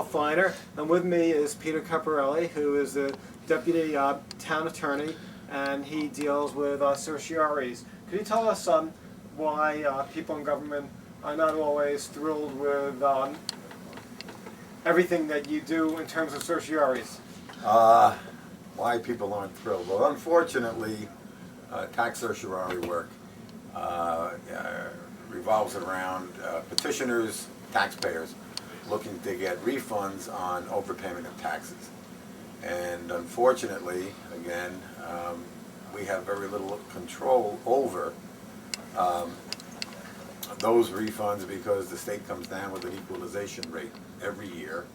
Feiner, and with me is Peter Carpelli, who is the Deputy Town Attorney, and he deals with certiorari's. Could you tell us why people in government are not always thrilled with everything that you do in terms of certiorari's? Why people aren't thrilled? Well, unfortunately, tax certiorari work revolves around petitioners, taxpayers, looking to get refunds on overpayment of taxes. And unfortunately, again, we have very little control over those refunds because the state comes down with an equalization rate every year.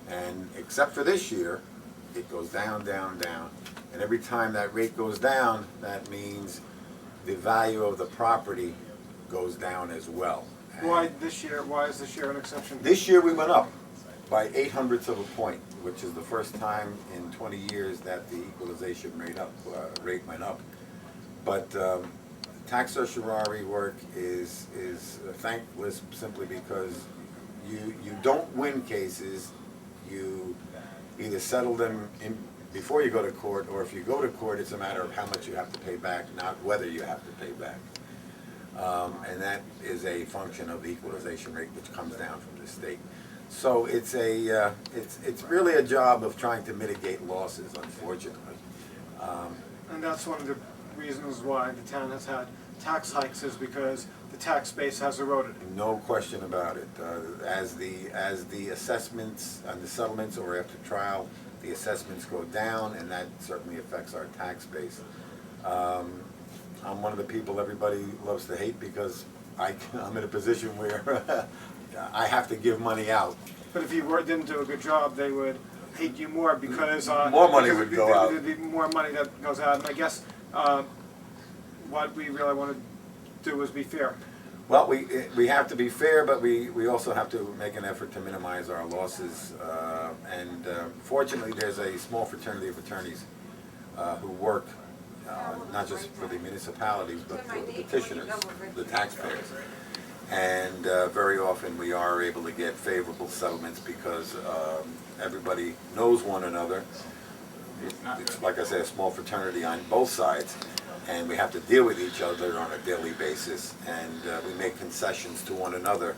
And except for this year, it goes down, down, down. And every time that rate goes down, that means the value of the property goes down as well. Why this year? Why is this year an exception? This year we went up by 0.08 of a point, which is the first time in 20 years that the equalization rate went up. But tax certiorari work is thankless simply because you don't win cases. You either settle them before you go to court, or if you go to court, it's a matter of how much you have to pay back, not whether you have to pay back. And that is a function of the equalization rate, which comes down from the state. So it's really a job of trying to mitigate losses, unfortunately. And that's one of the reasons why the town has had tax hikes, is because the tax base has eroded. No question about it. As the assessments and the settlements, or after trial, the assessments go down, and that certainly affects our tax base. I'm one of the people everybody loves to hate because I'm in a position where I have to give money out. But if you didn't do a good job, they would hate you more because more money would go out. There'd be more money that goes out. And I guess what we really want to do is be fair. Well, we have to be fair, but we also have to make an effort to minimize our losses. Fortunately, there's a small fraternity of attorneys who work not just for the municipalities, but for the petitioners, the taxpayers. And very often we are able to get favorable settlements because everybody knows one another. It's, like I say, a small fraternity on both sides, and we have to deal with each other on a daily basis, and we make concessions to one another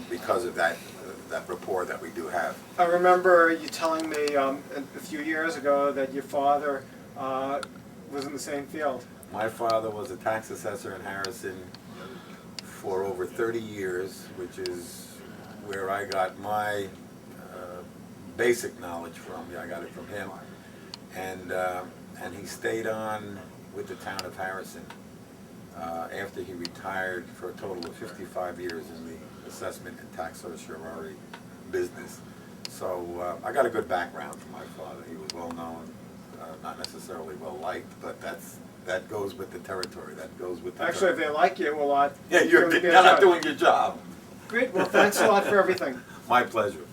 because of that rapport that we do have. I remember you telling me a few years ago that your father was in the same field. My father was a tax assessor in Harrison for over 30 years, which is where I got my basic knowledge from. I got it from him. And he stayed on with the town of Harrison after he retired for a total of 55 years in the assessment and tax certiorari business. So I got a good background from my father. He was well known, not necessarily well liked, but that goes with the territory. That goes with the Actually, if they like you, well, yeah, you're not doing your job. Great. Well, thanks a lot for everything. My pleasure.